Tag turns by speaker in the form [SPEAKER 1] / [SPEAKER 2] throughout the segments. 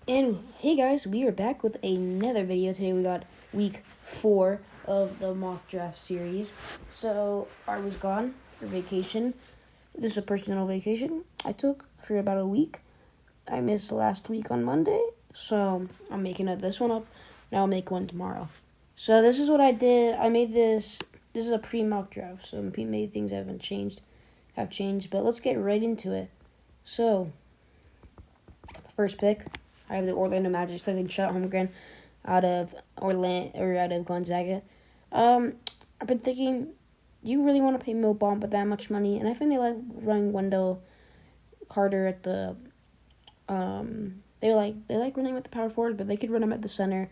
[SPEAKER 1] And hey guys, we are back with another video. Today we got week 4 of the mock draft series. So I was gone for vacation. This is a personal vacation I took for about a week. I missed last week on Monday, so I'm making this one up. Now I'll make one tomorrow. So this is what I did. I made this. This is a pre-mock draft, so maybe things have changed, but let's get right into it. So the first pick, I have the Orlando Magic selecting Chet Holmgren out of Gonzaga. I've been thinking, do you really want to pay Mo Bamba that much money? And I think they like running Wendell Carter at the. They like running with the power forward, but they could run him at the center.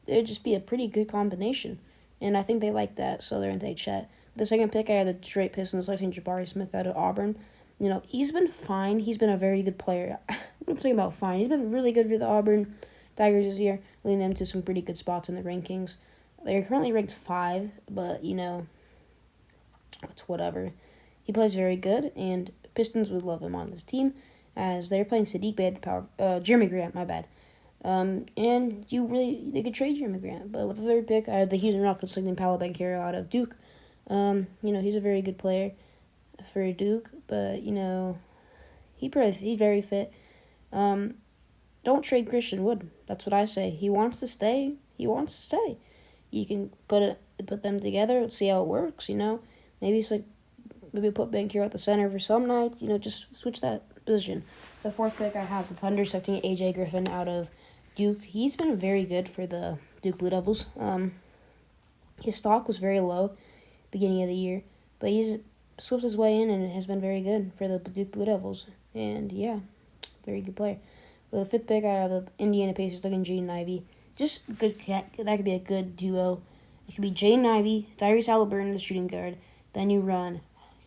[SPEAKER 1] It would just be a pretty good combination, and I think they like that, so they're gonna take Chet. The second pick, I had the Detroit Pistons selecting Jabari Smith out of Auburn. You know, he's been fine. He's been a very good player. I'm talking about fine. He's been really good for the Auburn Tigers this year, leading them to some pretty good spots in the rankings. They're currently ranked 5, but, it's whatever. He plays very good, and Pistons would love him on this team, as they're playing Sadiq Bey at the power. Jeremy Grant, my bad. And they could trade Jeremy Grant. But with the third pick, I had the Houston Rockets selecting Paolo Banchero out of Duke. He's a very good player for Duke, but, he's very fit. Don't trade Christian Wood. That's what I say. He wants to stay. You can put them together. Let's see how it works. Maybe put Banchero at the center for some nights. Just switch that position. The fourth pick, I have the Thunder selecting AJ Griffin out of Duke. He's been very good for the Duke Blue Devils. His stock was very low beginning of the year, but he's slipped his way in and has been very good for the Duke Blue Devils. And yeah, very good player. With the fifth pick, I have the Indiana Pacers looking Jaden Ivey. Just good. That could be a good duo. It could be Jaden Ivey, Tyrese Halliburton, the shooting guard. Then you run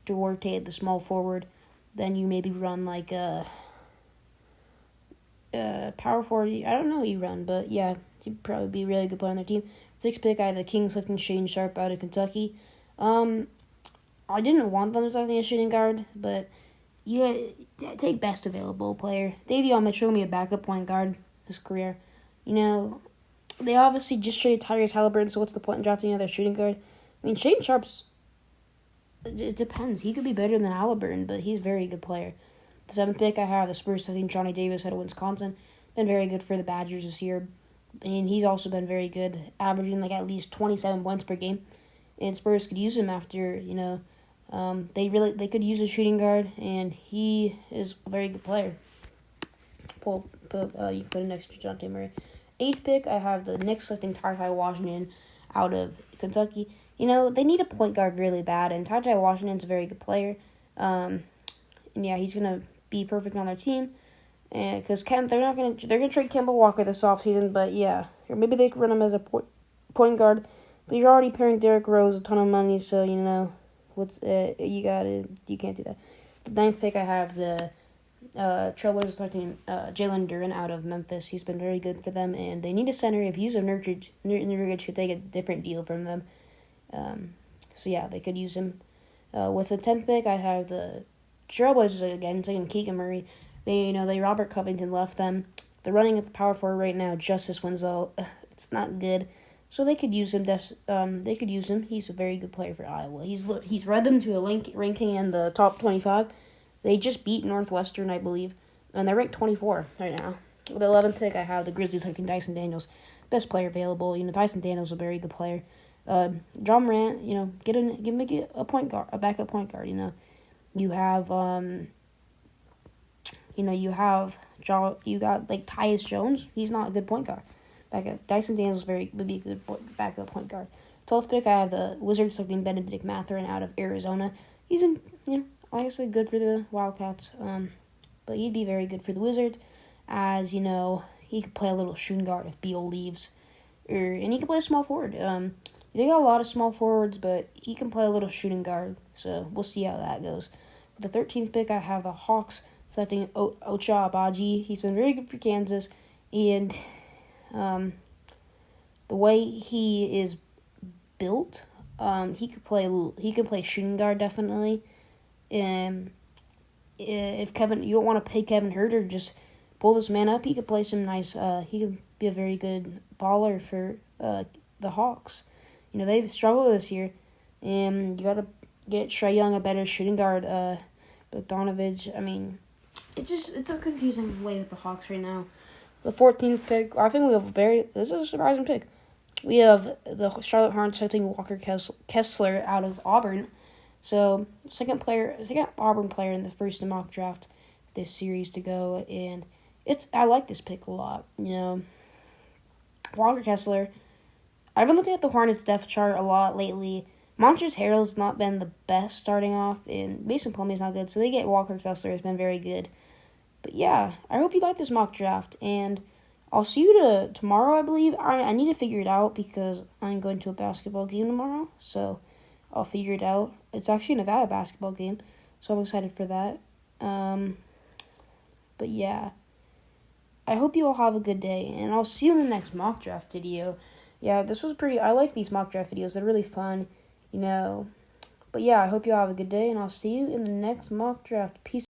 [SPEAKER 1] Duarte at the small forward. Then you maybe run like a power forward. I don't know who you run, but yeah, he'd probably be a really good player on their team. Sixth pick, I have the Kings selecting Shane Sharp out of Kentucky. I didn't want them selecting a shooting guard, but take best available player. Davion Mitchell will be a backup point guard his career. They obviously just traded Tyrese Halliburton, so what's the point in drafting another shooting guard? I mean, Shane Sharp's. It depends. He could be better than Halliburton, but he's a very good player. The seventh pick, I have the Spurs selecting Johnny Davis out of Wisconsin. Been very good for the Badgers this year, and he's also been very good, averaging at least 27 points per game. And Spurs could use him after they could use a shooting guard, and he is a very good player. You can put him next to Dejounte Murray. Eighth pick, I have the Knicks selecting Ty Washington out of Kentucky. They need a point guard really bad, and Ty Washington's a very good player. And yeah, he's gonna be perfect on their team. And because they're gonna trade Kemba Walker this offseason, but yeah, or maybe they could run him as a point guard. But you're already paying Derrick Rose a ton of money, so you can't do that. The ninth pick, I have the Trailblazers selecting Jalen Duren out of Memphis. He's been very good for them, and they need a center. If you use a Nurkic could take a different deal from them. So yeah, they could use him. With the 10th pick, I have the Trailblazers again taking Keegan Murray. They Robert Covington left them. They're running at the power forward right now. Justice Winslow, it's not good. So they could use him. He's a very good player for Iowa. He's led them to a ranking in the top 25. They just beat Northwestern, I believe, and they're ranked 24 right now. With the 11th pick, I have the Grizzlies taking Dyson Daniels, best player available. Dyson Daniels is a very good player. John Morant, get a point guard, a backup point guard. You have you got like Tyus Jones. He's not a good point guard. Dyson Daniels would be a good backup point guard. 12th pick, I have the Wizards selecting Benedict Mathurin out of Arizona. He's been, like I said, good for the Wildcats. But he'd be very good for the Wizards, as he could play a little shooting guard if Beal leaves, and he can play a small forward. They got a lot of small forwards, but he can play a little shooting guard. So we'll see how that goes. With the 13th pick, I have the Hawks selecting Ocha Abaji. He's been very good for Kansas, and the way he is built, he could play shooting guard definitely. And if you don't want to pay Kevin Huerter, just pull this man up, he could play some nice. He could be a very good baller for the Hawks. You know, they've struggled this year, and you got to get Trae Young a better shooting guard. Bogdanovich. I mean, it's a confusing way with the Hawks right now. The 14th pick, I think we have this is a surprising pick. We have the Charlotte Hornets selecting Walker Kessler out of Auburn. So, second Auburn player in the first mock draft this series to go, and I like this pick a lot. You know, Walker Kessler. I've been looking at the Hornets depth chart a lot lately. Montrezl Harrell's not been the best starting off, and Mason Plumlee's not good, so they get Walker Kessler has been very good. But yeah, I hope you like this mock draft, and I'll see you tomorrow, I believe. I need to figure it out because I'm going to a basketball game tomorrow, so I'll figure it out. It's actually a Nevada basketball game, so I'm excited for that. But yeah, I hope you all have a good day, and I'll see you in the next mock draft video. Yeah, this was I like these mock draft videos. They're really fun, you know. But yeah, I hope you all have a good day, and I'll see you in the next mock draft. Peace.